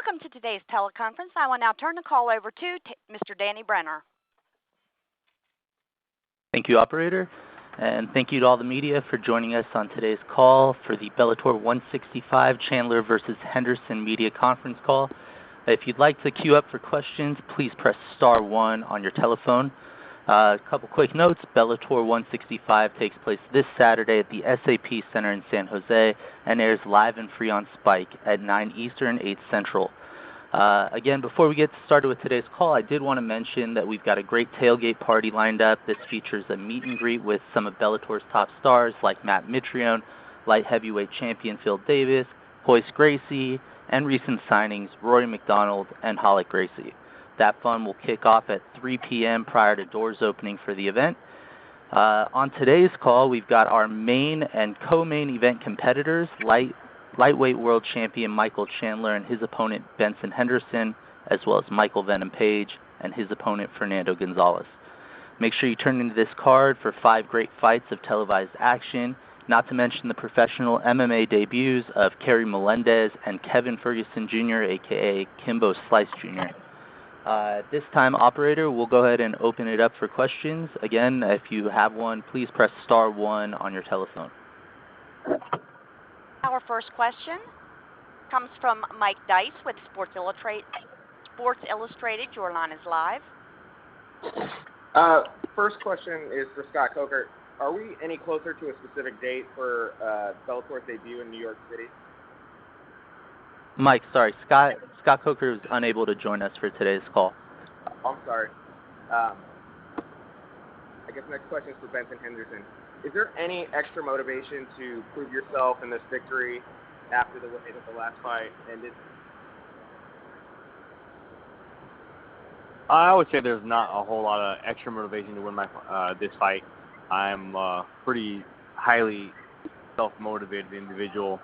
Welcome to today's teleconference. I will now turn the call over to Mr. Danny Brenner. Thank you, operator, and thank you to all the media for joining us on today's call for the Bellator 165 Chandler versus Henderson media conference call. If you'd like to queue up for questions, please press star 1 on your telephone. A couple quick notes. Bellator 165 takes place this Saturday at the SAP Center in San Jose and airs live and free on Spike at 9 Eastern, 8 Central. Again, before we get started with today's call, I did want to mention that we've got a great tailgate party lined up. This features a meet and greet with some of Bellator's top stars like Matt Mitrione, light heavyweight champion Phil Davis, Royce Gracie, and recent signings Rory McDonald and Hollick Gracie. That fun will kick off at 3 p.m. prior to doors opening for the event. On today's call, we've got our main and co-main event competitors, lightweight world champion Michael Chandler and his opponent Benson Henderson, as well as Michael Venom Page and his opponent Fernando Gonzalez. Make sure you turn into this card for 5 great fights of televised action, not to mention the professional MMA debuts of Kerry Melendez and Kevin Ferguson Jr., a.k.a. Kimbo Slice Jr. At this time, operator, we'll go ahead and open it up for questions. Again, if you have one, please press star 1 on your telephone. Our first question comes from Mike Dice with Sports Illustrated. Your line is live. First question is for Scott Coker. Are we any closer to a specific date for Bellator's debut in New York City? Mike, sorry, Scott Coker is unable to join us for today's call. I'm sorry. I guess the next question is for Benson Henderson. Is there any extra motivation to prove yourself in this victory after the last fight ended? I would say there's not a whole lot of extra motivation to win this fight. I'm a pretty highly self-motivated individual.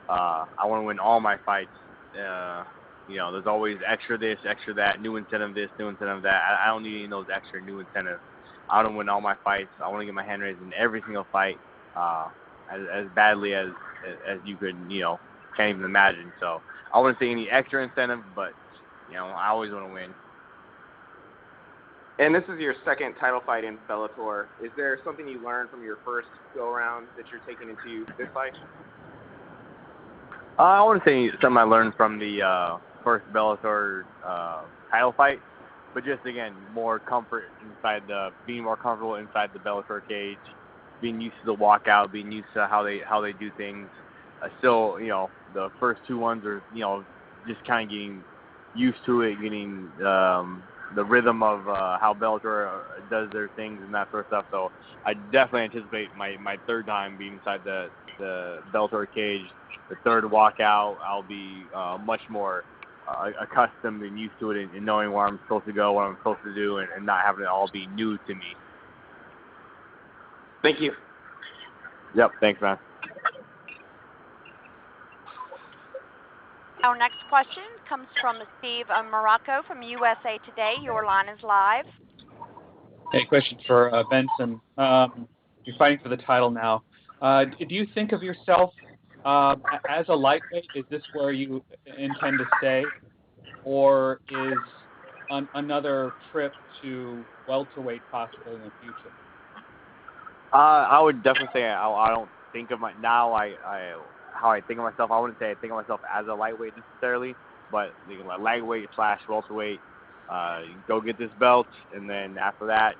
I want to win all my fights. There's always extra this, extra that, new incentive this, new incentive that. I don't need any of those extra new incentives. I want to win all my fights. I want to get my hand raised in every single fight, as badly as you could, can't even imagine. So I wouldn't say any extra incentive, but I always want to win. And this is your second title fight in Bellator. Is there something you learned from your first go-around that you're taking into this fight? I want to say something I learned from the first Bellator title fight, but just again more comfort being more comfortable inside the Bellator cage, being used to the walkout, being used to how they do things. Still, the first 2 ones are just kind of getting used to it, getting the rhythm of how Bellator does their things and that sort of stuff. So I definitely anticipate my third time being inside the Bellator cage. The third walkout, I'll be much more accustomed and used to it and knowing where I'm supposed to go, what I'm supposed to do, and not having it all be new to me. Thank you. Yep, thanks, man. Our next question comes from Steve Morocco from USA Today. Your line is live. Hey, question for Benson. You're fighting for the title now. Do you think of yourself as a lightweight? Is this where you intend to stay, or is another trip to welterweight possible in the future? I would definitely say I don't think of how I think of myself. I wouldn't say I think of myself as a lightweight necessarily, but lightweight / welterweight. Go get this belt, and then after that,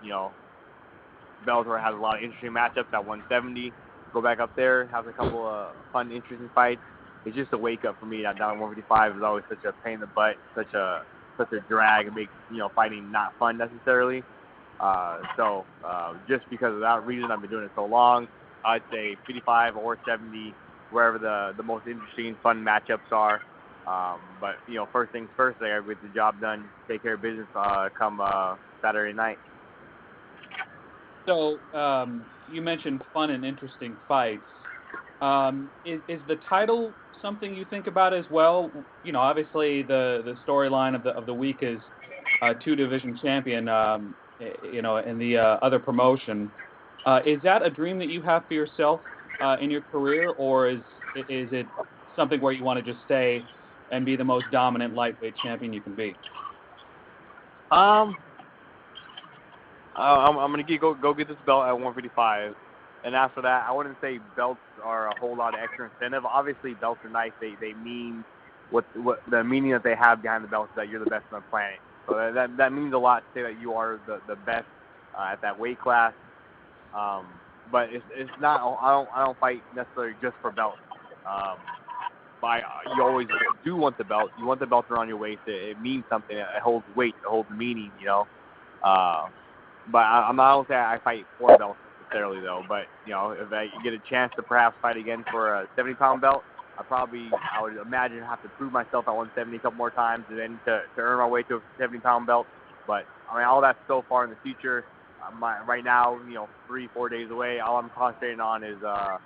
Bellator has a lot of interesting matchups at 170. Go back up there, have a couple of fun, interesting fights. It's just a wake up for me. Down at 155 is always such a pain in the butt, such a drag. It makes fighting not fun necessarily. So just because of that reason, I've been doing it so long. I'd say 55 or 70, wherever the most interesting, fun matchups are. But first things first, I gotta get the job done, take care of business come Saturday night. So you mentioned fun and interesting fights. Is the title something you think about as well? Obviously the storyline of the week is 2-division champion. In the other promotion. Is that a dream that you have for yourself in your career, or is it something where you want to just stay and be the most dominant lightweight champion you can be? I'm gonna go get this belt at 155, and after that, I wouldn't say belts are a whole lot of extra incentive. Obviously, belts are nice. They mean what the meaning that they have behind the belts is that you're the best on the planet. So that means a lot to say that you are the best at that weight class. But it's not. I don't fight necessarily just for belts. You always do want the belt. You want the belt around your waist. It means something. It holds weight. It holds meaning. But I don't say I fight for belts necessarily though. But if I get a chance to perhaps fight again for a 70-pound belt, I would imagine have to prove myself at 170 a couple more times, and then to earn my way to a 70-pound belt. But all that's so far in the future. Right now, 3-4 days away. All I'm concentrating on is a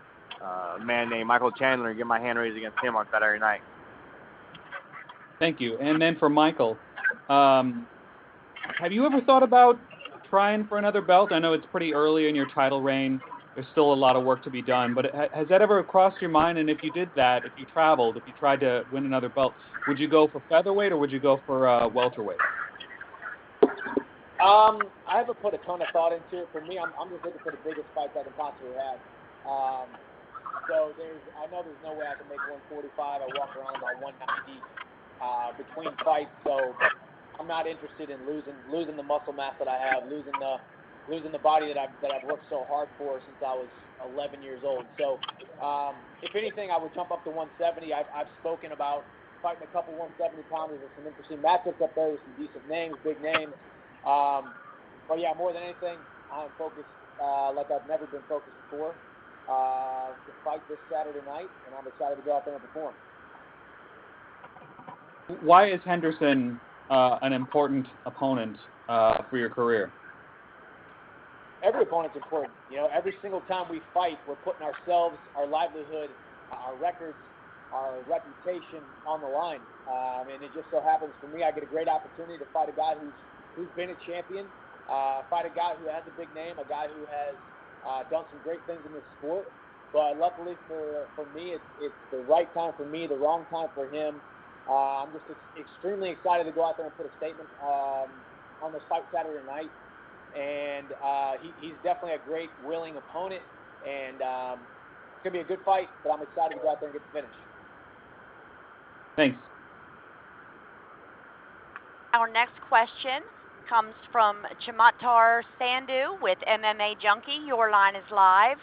man named Michael Chandler and get my hand raised against him on Saturday night. Thank you. And then for Michael, have you ever thought about trying for another belt? I know it's pretty early in your title reign. There's still a lot of work to be done, but has that ever crossed your mind? And if you did that, if you traveled, if you tried to win another belt, would you go for featherweight or would you go for welterweight? I haven't put a ton of thought into it. For me, I'm just looking for the biggest fights I can possibly have. So I know there's no way I can make 145. I walk around about 190 between fights. So I'm not interested in losing the muscle mass that I have, losing the body that I've worked so hard for since I was 11 years old. So if anything, I would jump up to 170. I've spoken about fighting a couple 170-pounders. There's some interesting matchups up there with some decent names, big names. But yeah, more than anything, I'm focused like I've never been focused before to fight this Saturday night, and I'm excited to go out there and perform. Why is Henderson an important opponent for your career? Every opponent's important. Every single time we fight, we're putting ourselves, our livelihood, our records, our reputation on the line. And it just so happens for me, I get a great opportunity to fight a guy who's been a champion, fight a guy who has a big name, a guy who has done some great things in this sport. But luckily for me, it's the right time for me, the wrong time for him. I'm just extremely excited to go out there and put a statement on this fight Saturday night. And he's definitely a great, willing opponent. And it's going to be a good fight, but I'm excited to go out there and get the finish. Thanks. Our next question comes from Chamatar Sandhu with MMA Junkie. Your line is live.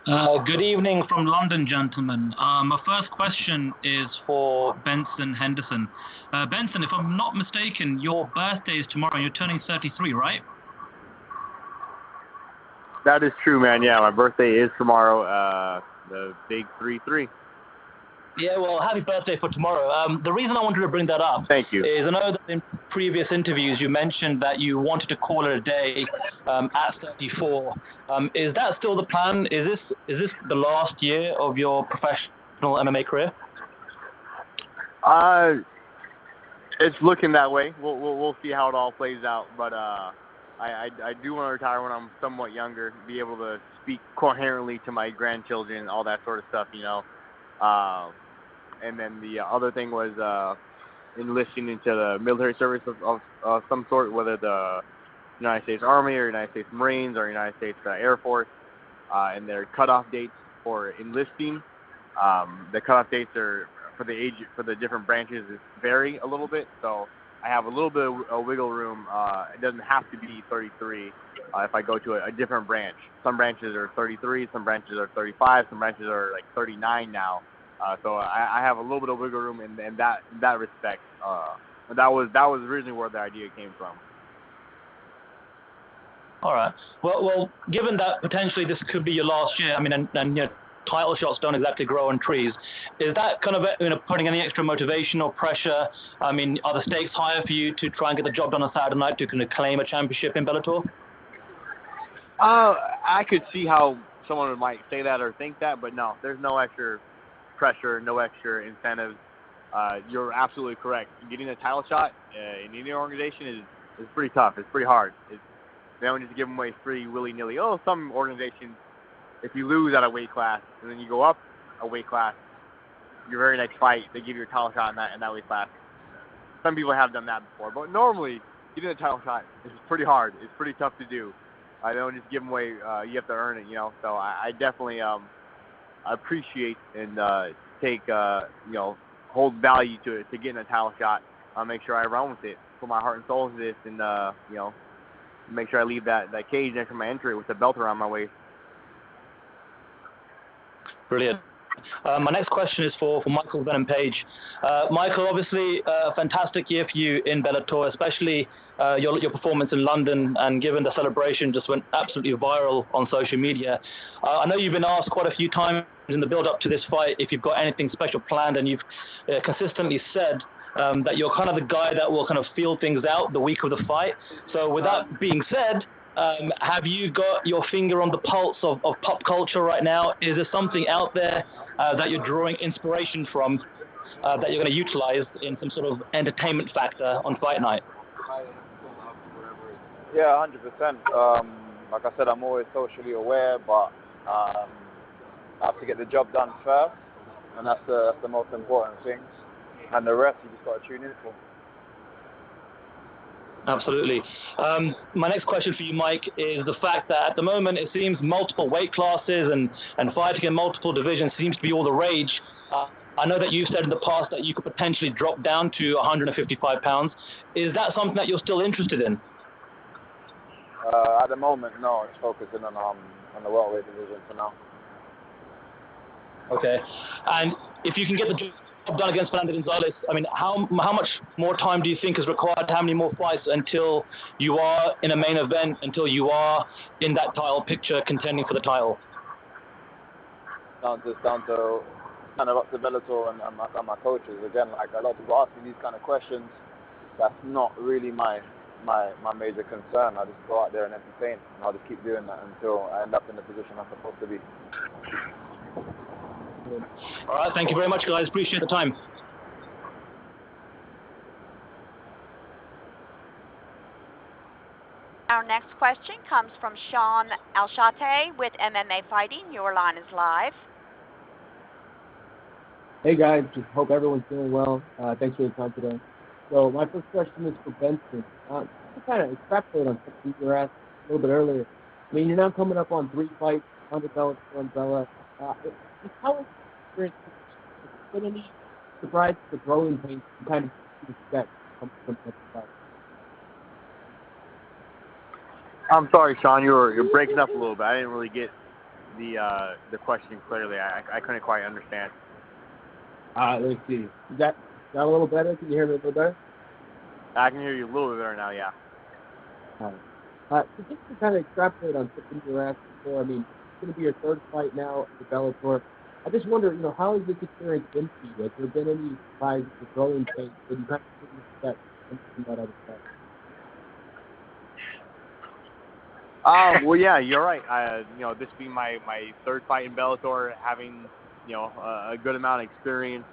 Good evening from London, gentlemen. My first question is for Benson Henderson. Benson, if I'm not mistaken, your birthday is tomorrow and you're turning 33, right? That is true, man. Yeah, my birthday is tomorrow, the big 3-3. Yeah, well, happy birthday for tomorrow. The reason I wanted to bring that up Thank you. is I know that in previous interviews you mentioned that you wanted to call it a day at 34. Is that still the plan? Is this the last year of your professional MMA career? It's looking that way. We'll see how it all plays out. But I do want to retire when I'm somewhat younger, be able to speak coherently to my grandchildren, all that sort of stuff, And then the other thing was enlisting into the military service of some sort, whether the United States Army or United States Marines or United States Air Force, and their cutoff dates for enlisting. The cutoff dates are for the different branches vary a little bit, so I have a little bit of wiggle room. It doesn't have to be 33 if I go to a different branch. Some branches are 33, some branches are 35, some branches are like 39 now. So I have a little bit of wiggle room in that respect. That was originally where the idea came from. All right. Well, given that potentially this could be your last year, I mean, and title shots don't exactly grow on trees. Is that kind of putting any extra motivation or pressure? I mean, are the stakes higher for you to try and get the job done on Saturday night to kind of claim a championship in Bellator? I could see how someone might say that or think that, but no, there's no extra pressure, no extra incentives. You're absolutely correct. Getting a title shot in any organization is pretty tough. It's pretty hard. They don't just give them away free willy-nilly. Some organizations, if you lose at a weight class and then you go up a weight class, your very next fight, they give you a title shot in that weight class. Some people have done that before, but normally getting a title shot is pretty hard. It's pretty tough to do. I don't just give them away. You have to earn it, you know. So I definitely appreciate and take hold value to it, to getting a title shot. I'll make sure I run with it, put my heart and soul into this, and make sure I leave that cage next to my entry with the belt around my waist. Brilliant. My next question is for Michael Venom Page. Michael, obviously a fantastic year for you in Bellator, especially your performance in London, and given the celebration just went absolutely viral on social media. I know you've been asked quite a few times in the build-up to this fight if you've got anything special planned, and you've consistently said that you're kind of the guy that will kind of feel things out the week of the fight. So with that being said, have you got your finger on the pulse of pop culture right now? Is there something out there that you're drawing inspiration from that you're going to utilize in some sort of entertainment factor on fight night? Yeah, 100%. Like I said, I'm always socially aware, but I have to get the job done first, and that's the most important thing. And the rest, you just got to tune in for. Absolutely. My next question for you, Mike, is the fact that at the moment it seems multiple weight classes and fighting in multiple divisions seems to be all the rage. I know that you've said in the past that you could potentially drop down to 155 pounds. Is that something that you're still interested in? At the moment, no. It's focusing on the welterweight division for now. Okay. And if you can get the job done against Fernando Gonzalez, I mean, how much more time do you think is required? How many more fights until you are in a main event, until you are in that title picture contending for the title? Down to kind of up to Bellator and my coaches. Again, like a lot of people ask me these kind of questions. That's not really my major concern. I just go out there and entertain, and I'll just keep doing that until I end up in the position I'm supposed to be. All right, thank you very much, guys. Appreciate the time. Our next question comes from Sean Alshate with MMA Fighting. Your line is live. Hey guys, just hope everyone's doing well. Thanks for your time today. So my first question is for Benson. To kind of extrapolate on something you were asked a little bit earlier. I mean, you're now coming up on 3 fights under Bellator and Bella. How is your experience? Has there been any surprise the growing pains you kind of expect from the fight? I'm sorry, Sean. You're breaking up a little bit. I didn't really get the question clearly. I couldn't quite understand. Let's see. Is that a little better? Can you hear me a little better? I can hear you a little bit better now, yeah. All right. So just to kind of extrapolate on something you were asked before, I mean, it's going to be your 3rd fight now at the Bellator. I just wonder, how has this experience been for you? Has there been any surprises or growing pains that you kind of didn't expect from that other fight? Well, yeah, you're right. This being my 3rd fight in Bellator, having a good amount of experience.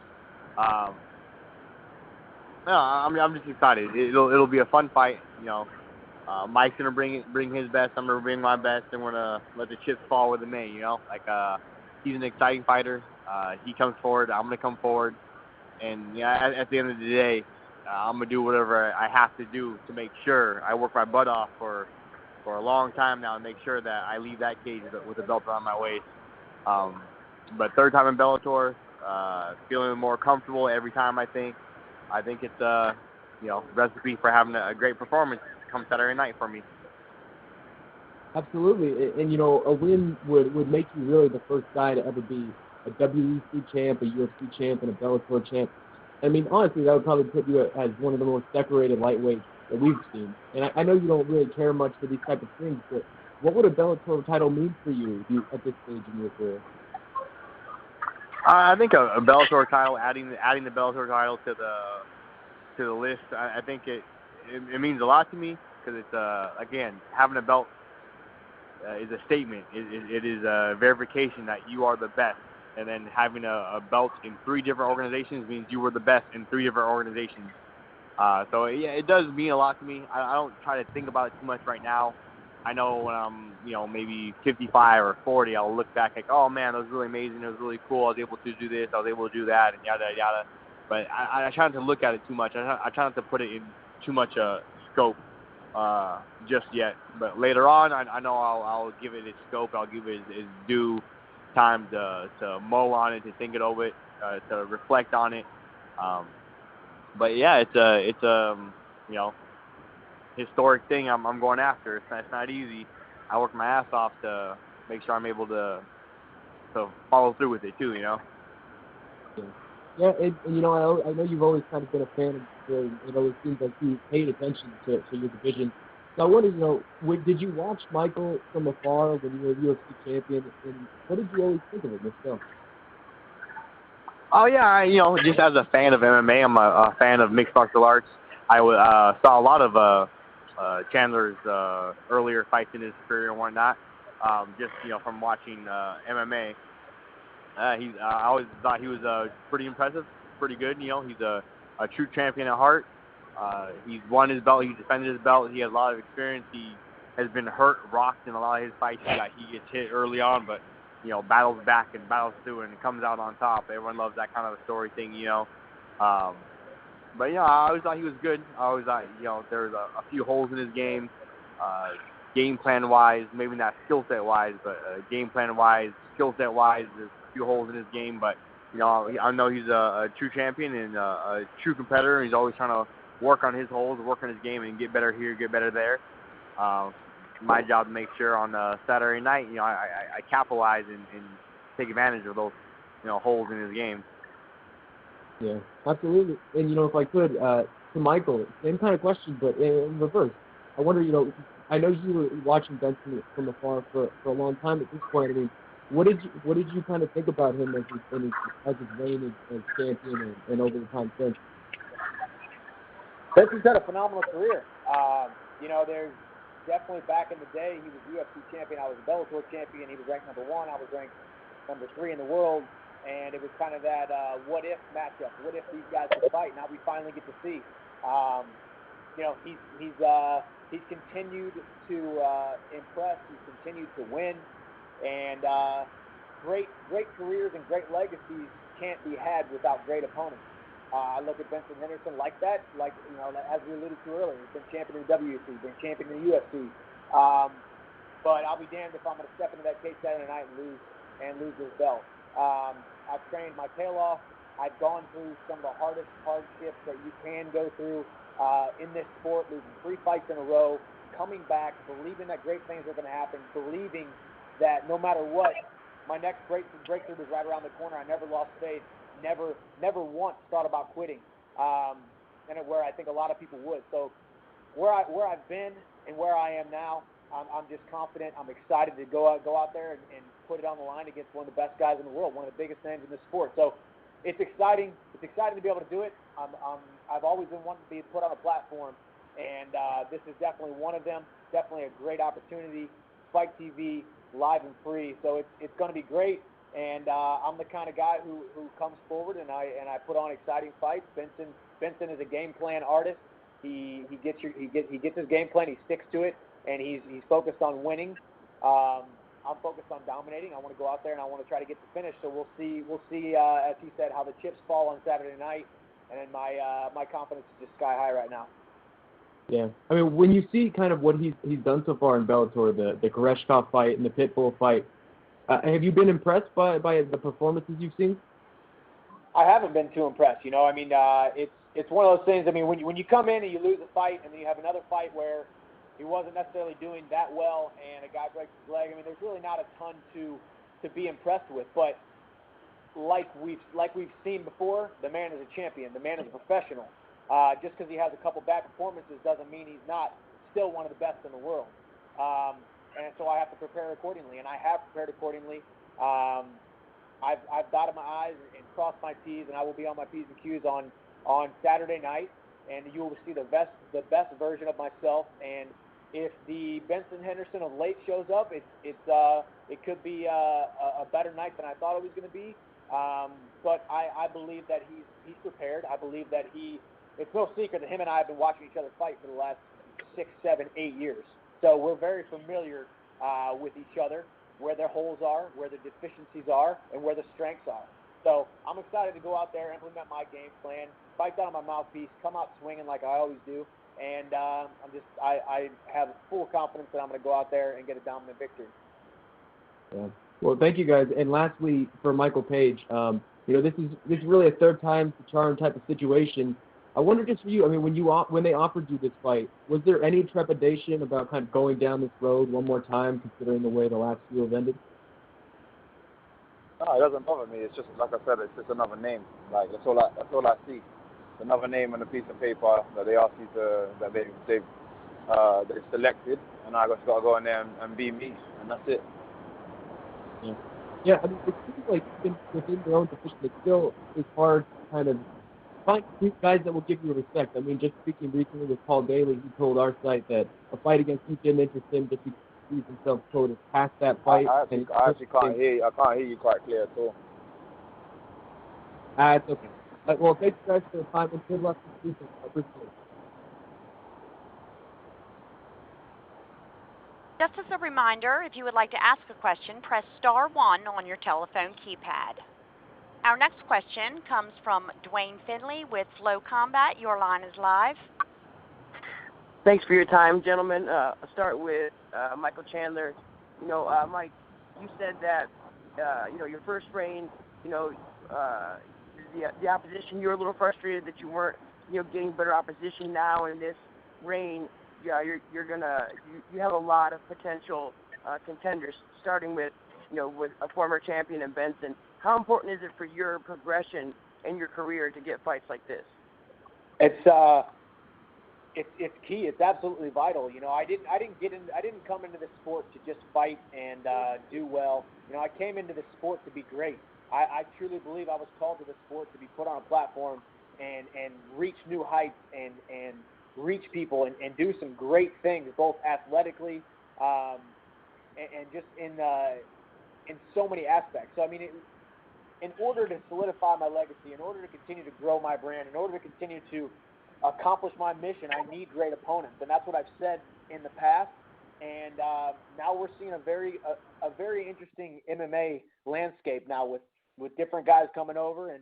I'm just excited. It'll be a fun fight. Mike's gonna bring his best. I'm gonna bring my best, and we're gonna let the chips fall where they may. He's an exciting fighter. He comes forward. I'm gonna come forward, and at the end of the day, I'm gonna do whatever I have to do to make sure I work my butt off for a long time now and make sure that I leave that cage with the belt around my waist. But 3rd time in Bellator, feeling more comfortable every time. I think it's a recipe for having a great performance come Saturday night for me. Absolutely, and a win would make you really the first guy to ever be a WEC champ, a UFC champ, and a Bellator champ. I mean, honestly, that would probably put you as one of the most decorated lightweights that we've seen. And I know you don't really care much for these type of things, but what would a Bellator title mean for you at this stage in your career? I think a Bellator title, adding the Bellator title to the list, I think it means a lot to me, because it's again, having a belt is a statement. It is a verification that you are the best, and then having a belt in 3 different organizations means you were the best in 3 different organizations. So yeah, it does mean a lot to me. I don't try to think about it too much right now. I know when I'm, maybe 55 or 40, I'll look back like, oh man, that was really amazing. It was really cool. I was able to do this. I was able to do that, and yada yada. But I try not to look at it too much. I try not to put it in too much scope just yet. But later on, I know I'll give it its scope. I'll give it its due time to mull on it, to think it over, to reflect on it. But yeah, it's a historic thing I'm going after. It's not easy. I work my ass off to make sure I'm able to follow through with it too. Yeah, and I know you've always kind of been a fan of the. It always seems like you paid attention to your division. So I wanted to know, did you watch Michael from afar when you were UFC champion, and what did you always think of him yourself? Oh yeah, just as a fan of MMA, I'm a fan of mixed martial arts. I saw a lot of Chandler's earlier fights in his career and whatnot. Just from watching MMA. I always thought he was pretty impressive, pretty good. He's a true champion at heart. He's won his belt. He's defended his belt. He has a lot of experience. He has been hurt, rocked in a lot of his fights. He gets hit early on, but battles back and battles through and comes out on top. Everyone loves that kind of a story thing, But I always thought he was good. I always thought there was a few holes in his game, game plan wise, maybe not skill set wise, but game plan wise, skill set wise, there's a few holes in his game. But I know he's a true champion and a true competitor. He's always trying to work on his holes, work on his game, and get better here, get better there. My job to make sure on Saturday night, I capitalize and take advantage of those holes in his game. Yeah, absolutely. And if I could, to Michael, same kind of question, but in reverse. I wonder, I know you were watching Benson from afar for a long time at this point. I mean, what did you kind of think about him as his reign as champion and over the time since? Benson's had a phenomenal career. There's definitely back in the day, he was UFC champion. I was a Bellator champion. He was ranked number 1. I was ranked number 3 in the world. And it was kind of that what if matchup. What if these guys could fight? Now we finally get to see. He's continued to impress. He's continued to win, and great careers and great legacies can't be had without great opponents. I look at Benson Henderson like that, as we alluded to earlier. He's been champion in the WC, been champion in the UFC. But I'll be damned if I'm going to step into that cage Saturday night and lose his belt. I've trained my tail off. I've gone through some of the hardest hardships that you can go through in this sport, losing 3 fights in a row, coming back, believing that great things are going to happen, believing that no matter what, my next breakthrough was right around the corner. I never lost faith, never once thought about quitting, and where I think a lot of people would. So where I've been and where I am now, I'm just confident. I'm excited to go out there and put it on the line against one of the best guys in the world, one of the biggest names in this sport. So it's exciting. It's exciting to be able to do it. I've always been wanting to be put on a platform, and this is definitely one of them. Definitely a great opportunity. Fight TV, live and free. So it's going to be great. And I'm the kind of guy who comes forward and I put on exciting fights. Benson is a game plan artist. He gets his game plan. He sticks to it. And he's focused on winning. I'm focused on dominating. I want to go out there and I want to try to get the finish. So we'll see. As he said, how the chips fall on Saturday night. And then my confidence is just sky high right now. Yeah, I mean, when you see kind of what he's done so far in Bellator, the Koreshkov fight and the Pitbull fight, have you been impressed by the performances you've seen? I haven't been too impressed. I mean, it's one of those things. I mean, when you come in and you lose a fight, and then you have another fight where he wasn't necessarily doing that well, and a guy breaks his leg. I mean, there's really not a ton to be impressed with. But like we've seen before, the man is a champion. The man is a professional. Just because he has a couple bad performances doesn't mean he's not still one of the best in the world. And so I have to prepare accordingly, and I have prepared accordingly. I've dotted my I's and crossed my T's, and I will be on my P's and Q's on Saturday night, and you will see the best version of myself. And if the Benson Henderson of late shows up, it could be a better night than I thought it was going to be. But I believe that he's prepared. I believe that it's no secret that him and I have been watching each other fight for the last 6, 7, 8 years. So we're very familiar with each other, where their holes are, where their deficiencies are, and where their strengths are. So I'm excited to go out there, implement my game plan, fight down on my mouthpiece, come out swinging like I always do, and I have full confidence that I'm going to go out there and get a dominant victory. Yeah. Well, thank you guys. And lastly, for Michael Page, this is really a third time the charm type of situation. I wonder just for you, I mean, when they offered you this fight, was there any trepidation about kind of going down this road one more time, considering the way the last few have ended? No, it doesn't bother me. It's just, like I said, it's just another name. Like, that's all I see. It's another name on a piece of paper that they ask you they've selected, and I just got to go in there and be me, and that's it. Yeah, I mean, it seems like even within their own division, it's hard to kind of find guys that will give you respect. I mean, just speaking recently with Paul Daly, he told our site that a fight against you didn't interest him just because he sees himself sort of past that fight. I actually can't hear you. I can't hear you quite clear at all. It's okay. Well, thanks guys for the time and good luck this season. I appreciate it. Just as a reminder, if you would like to ask a question, press star 1 on your telephone keypad. Our next question comes from Dwayne Finley with Flow Combat. Your line is live. Thanks for your time, gentlemen. I'll start with Michael Chandler. Mike, you said that, your first reign, the opposition, you were a little frustrated that you weren't, getting better opposition now in this reign. Yeah, you have a lot of potential contenders, starting with, with a former champion in Benson. How important is it for your progression in your career to get fights like this? It's key. It's absolutely vital. I didn't come into this sport to just fight and do well. I came into this sport to be great. I truly believe I was called to this sport to be put on a platform and reach new heights and reach people and do some great things, both athletically and just in so many aspects. So, I mean, in order to solidify my legacy, in order to continue to grow my brand, in order to continue to accomplish my mission, I need great opponents, and that's what I've said in the past. And now we're seeing a very interesting MMA landscape now with different guys coming over and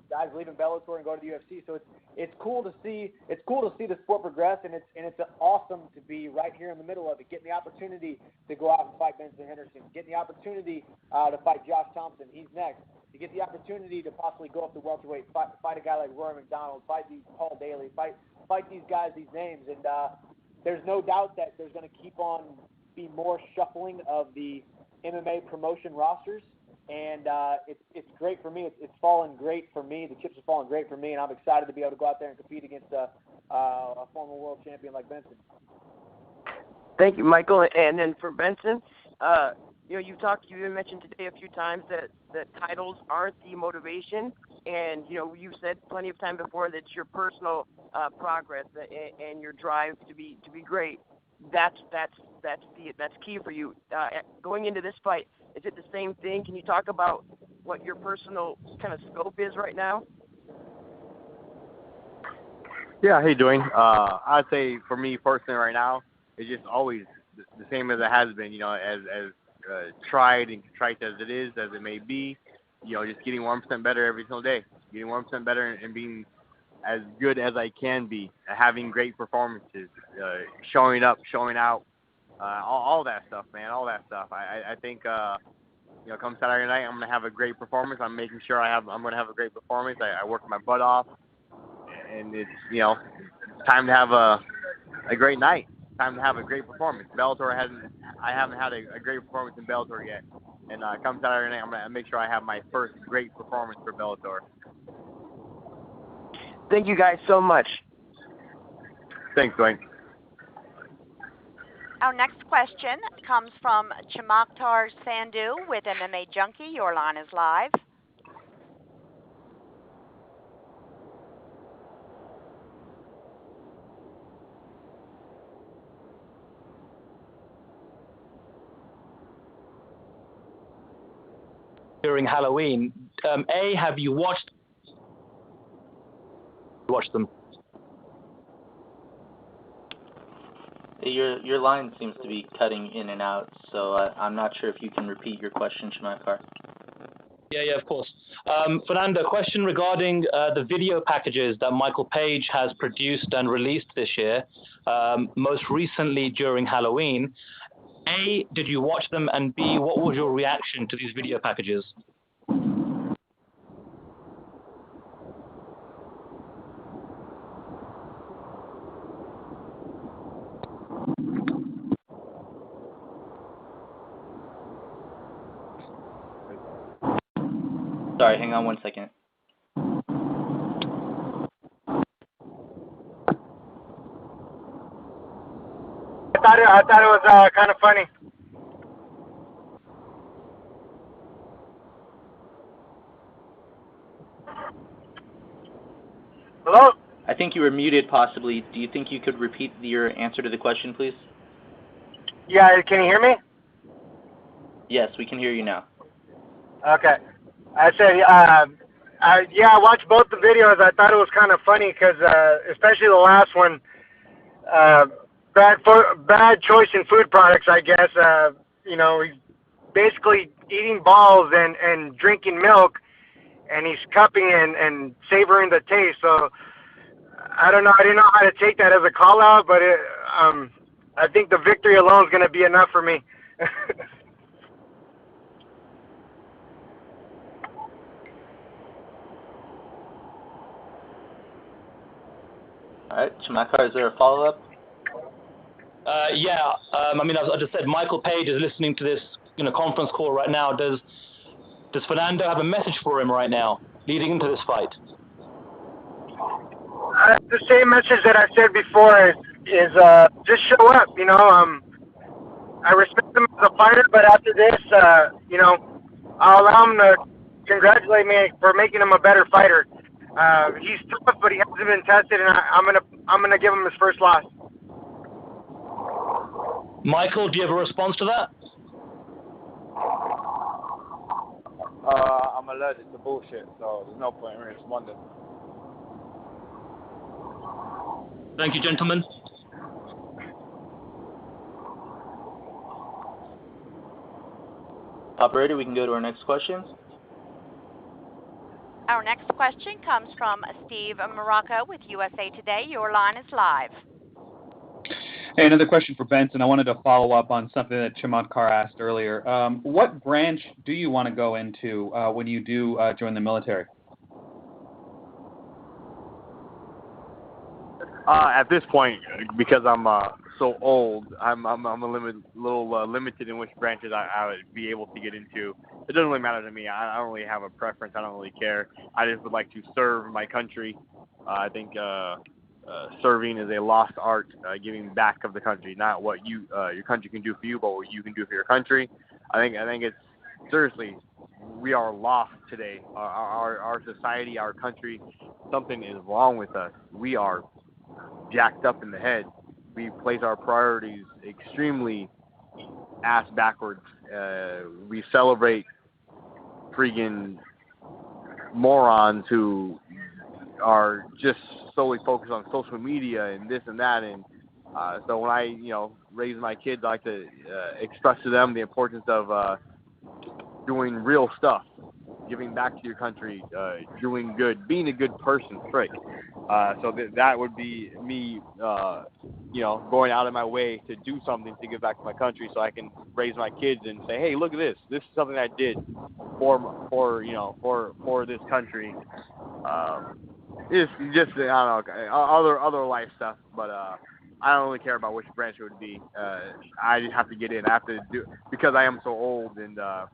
guys leaving Bellator and going to the UFC. So it's cool to see the sport progress, and it's awesome to be right here in the middle of it, getting the opportunity to go out and fight Benson Henderson, getting the opportunity to fight Josh Thompson. He's next. To get the opportunity to possibly go up to welterweight, fight a guy like Rory McDonald, fight these Paul Daly, fight these guys, these names, and there's no doubt that there's going to keep on be more shuffling of the MMA promotion rosters. And it's great for me. It's fallen great for me. The chips are falling great for me, and I'm excited to be able to go out there and compete against a former world champion like Benson. Thank you, Michael. And then for Benson, you mentioned today a few times that titles aren't the motivation, and you've said plenty of time before that your personal progress and your drive to be great. That's key for you. Going into this fight, is it the same thing? Can you talk about what your personal kind of scope is right now? Yeah, how you doing? I'd say for me personally right now, it's just always the same as it has been. As tried and contrite as it may be, just getting 1% better every single day, getting 1% better and being as good as I can be, having great performances, showing up, showing out, all that stuff, man, all that stuff. I think, come Saturday night, I'm going to have a great performance. I'm making sure I'm going to have a great performance. I worked my butt off, and it's, time to have a great night. Time to have a great performance. I haven't had a great performance in Bellator yet. And come Saturday night, I'm going to make sure I have my first great performance for Bellator. Thank you guys so much. Thanks, Dwayne. Our next question comes from Chamathar Sandhu with MMA Junkie. Your line is live. During Halloween, have you watched them? Your line seems to be cutting in and out, so I'm not sure if you can repeat your question, Shamakar. Yeah, of course. Fernando, question regarding the video packages that Michael Page has produced and released this year, most recently during Halloween. A, did you watch them? And B, what was your reaction to these video packages? Sorry, hang on one second. I thought it was kind of funny. Hello? I think you were muted possibly. Do you think you could repeat your answer to the question, please? Yeah, can you hear me? Yes, we can hear you now. Okay. I said, I watched both the videos. I thought it was kind of funny because, especially the last one, bad choice in food products, I guess. He's basically eating balls and drinking milk, and he's cupping and savoring the taste. So I don't know. I didn't know how to take that as a call out, but I think the victory alone is going to be enough for me. All right, Shamakar, is there a follow-up? I just said Michael Page is listening to this conference call right now. Does Fernando have a message for him right now, leading into this fight? The same message that I said before is just show up. I respect him as a fighter, but after this, I'll allow him to congratulate me for making him a better fighter. He's tough, but he hasn't been tested, and I'm gonna give him his first loss. Michael, do you have a response to that? I'm allergic to bullshit, so there's no point in responding. Thank you, gentlemen. Operator, we can go to our next question. Our next question comes from Steve Morocco with USA Today. Your line is live. Hey, another question for Benson. I wanted to follow up on something that Shamakar asked earlier. What branch do you want to go into when you do join the military? At this point, because I'm so old, I'm little limited in which branches I would be able to get into. It doesn't really matter to me. I don't really have a preference. I don't really care. I just would like to serve my country. I think serving is a lost art, giving back of the country, not what your country can do for you, but what you can do for your country. I think it's seriously, we are lost today. Our society, our country, something is wrong with us. We are jacked up in the head. We place our priorities extremely ass backwards. We celebrate freaking morons who are just solely focused on social media and this and that. And so when I, raise my kids, I like to express to them the importance of doing real stuff, giving back to your country, doing good, being a good person, straight. So that would be me, going out of my way to do something to give back to my country, so I can raise my kids and say, hey, look at this. This is something I did for this country. It's just I don't know, other life stuff, but I don't really care about which branch it would be. I just have to get in. I have to do, because I am so old and I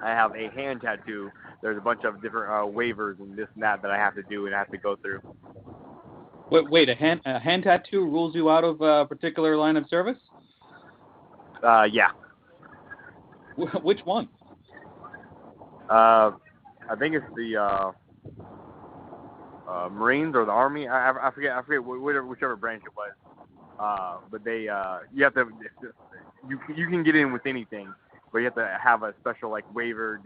have a hand tattoo. There's a bunch of different waivers and this and that I have to do and I have to go through. Wait, a hand tattoo rules you out of a particular line of service? Yeah. Which one? I think it's the Marines or the Army. I forget whichever branch it was. But they you have to, you can get in with anything, but you have to have a special waiver,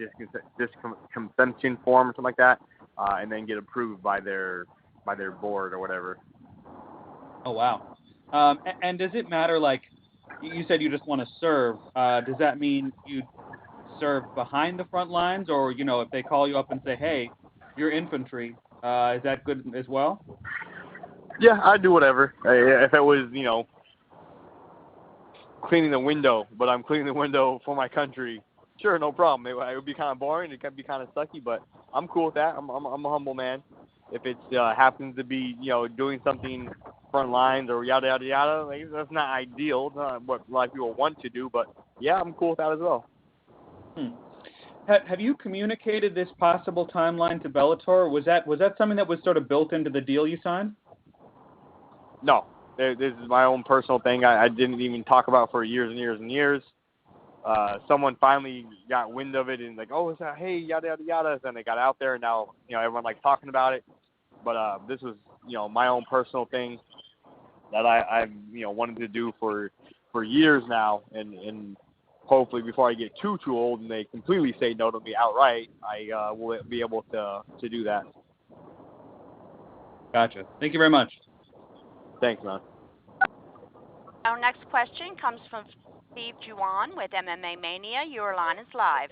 discontention form or something like that, and then get approved by their board or whatever. Oh wow. And does it matter, like, you said you just want to serve. Does that mean you serve behind the front lines, or, if they call you up and say, hey, you're infantry, is that good as well? Yeah, I'd do whatever. If it was, cleaning the window, but I'm cleaning the window for my country, sure, no problem. It would be kind of boring. It could be kind of sucky, but I'm cool with that. I'm a humble man. If it happens to be, doing something front lines or yada, yada, yada, like, that's not ideal. It's not what a lot of people want to do, but, yeah, I'm cool with that as well. Have you communicated this possible timeline to Bellator? Was that something that was sort of built into the deal you signed? No. This is my own personal thing. I didn't even talk about for years and years and years. Someone finally got wind of it and like, oh, hey, yada, yada, yada. Then they got out there, and now, everyone likes talking about it. But this was, my own personal thing that I've wanted to do for years now. And hopefully before I get too old and they completely say no to me outright, I will be able to do that. Gotcha. Thank you very much. Thanks, man. Our next question comes from Steve Juwan with MMA Mania. Your line is live.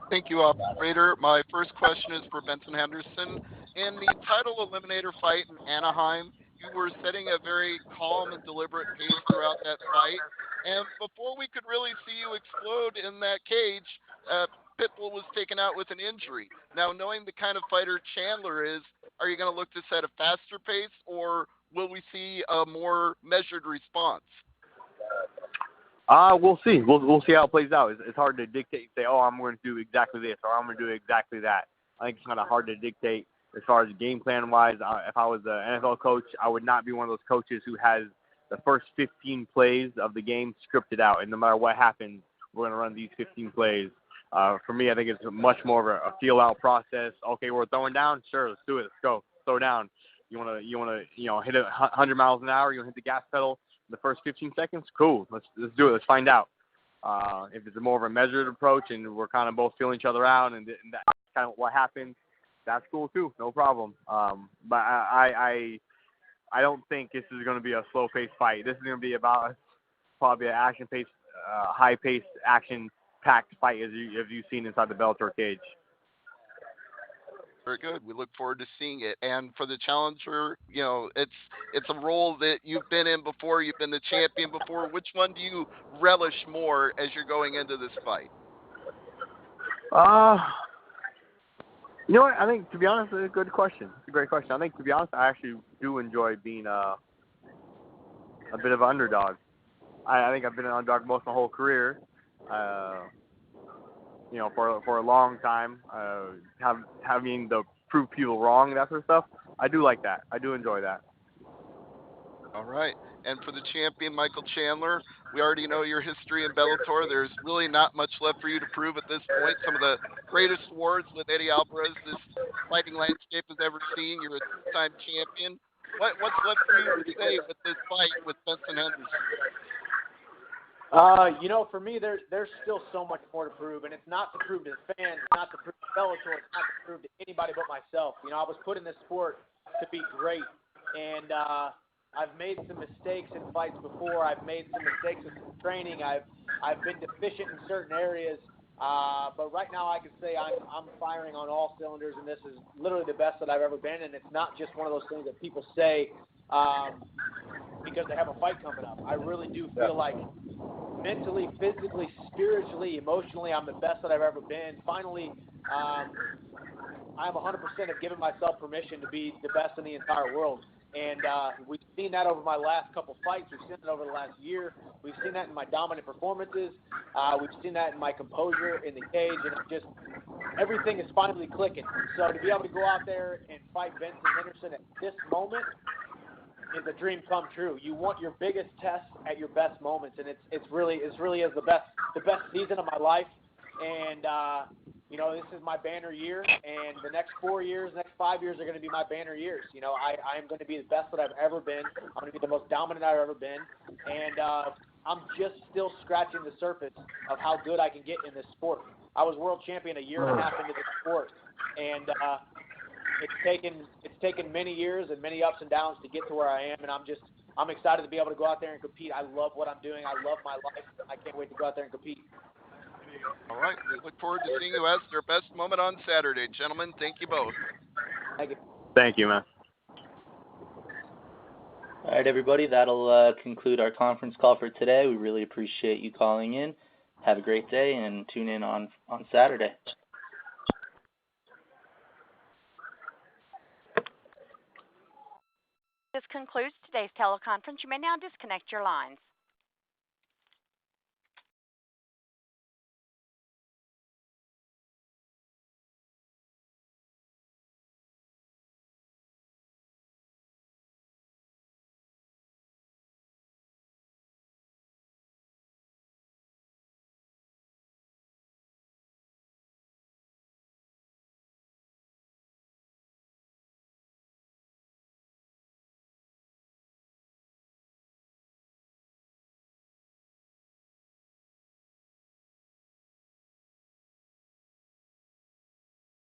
Thank you, operator. My first question is for Benson Henderson. In the title eliminator fight in Anaheim, you were setting a very calm and deliberate pace throughout that fight. And before we could really see you explode in that cage, Pitbull was taken out with an injury. Now, knowing the kind of fighter Chandler is, are you going to look to set a faster pace, or will we see a more measured response? We'll see. We'll see how it plays out. It's hard to dictate and say, oh, I'm going to do exactly this or I'm going to do exactly that. I think it's kind of hard to dictate as far as game plan-wise. If I was an NFL coach, I would not be one of those coaches who has the first 15 plays of the game scripted out, and no matter what happens, we're going to run these 15 plays. For me, I think it's much more of a feel-out process. Okay, we're throwing down? Sure, let's do it. Let's go. Throw down. You want to hit it 100 miles an hour? You want to hit the gas pedal in the first 15 seconds? Cool. Let's do it. Let's find out. If it's more of a measured approach and we're kind of both feeling each other out and that's kind of what happens, that's cool too. No problem. But I don't think this is going to be a slow-paced fight. This is going to be about probably an action-paced, high-paced, action-packed fight as you've seen inside the Bellator cage. Very good. We look forward to seeing it. And for the challenger, it's a role that you've been in before. You've been the champion before. Which one do you relish more as you're going into this fight? You know what? I think, to be honest, it's a good question. It's a great question. I think, to be honest, I actually do enjoy being a bit of an underdog. I think I've been an underdog most of my whole career. For a long time, having to prove people wrong, that sort of stuff. I do like that. I do enjoy that. All right. And for the champion, Michael Chandler, we already know your history in Bellator. There's really not much left for you to prove at this point. Some of the greatest wars with Eddie Alvarez this fighting landscape has ever seen. You're a two-time champion. What's left for you to say with this fight with Benson Henderson? For me, there's still so much more to prove, and it's not to prove to the fans, it's not to prove to Bellator, it's not to prove to anybody but myself. I was put in this sport to be great, and I've made some mistakes in fights before. I've made some mistakes in training. I've been deficient in certain areas, but right now I can say I'm firing on all cylinders, and this is literally the best that I've ever been, and it's not just one of those things that people say because they have a fight coming up. I really do feel like mentally, physically, spiritually, emotionally, I'm the best that I've ever been. Finally, I'm 100% have given myself permission to be the best in the entire world. And we've seen that over my last couple fights. We've seen it over the last year. We've seen that in my dominant performances. We've seen that in my composure in the cage. And just everything is finally clicking. So to be able to go out there and fight Benson Henderson at this moment is a dream come true. You want your biggest test at your best moments, and it's really the best season of my life. And this is my banner year, and the next 4 years, next 5 years are going to be my banner years. I am going to be the best that I've ever been. I'm going to be the most dominant I've ever been, and I'm just still scratching the surface of how good I can get in this sport. I was world champion a year and a half into this sport, and it's taken many years and many ups and downs to get to where I am, and I'm I'm excited to be able to go out there and compete. I love what I'm doing. I love my life. I can't wait to go out there and compete. All right. We look forward to seeing you at their best moment on Saturday. Gentlemen, thank you both. Thank you. Thank you, man. All right, everybody, that'll conclude our conference call for today. We really appreciate you calling in. Have a great day, and tune in on Saturday. This concludes today's teleconference. You may now disconnect your lines.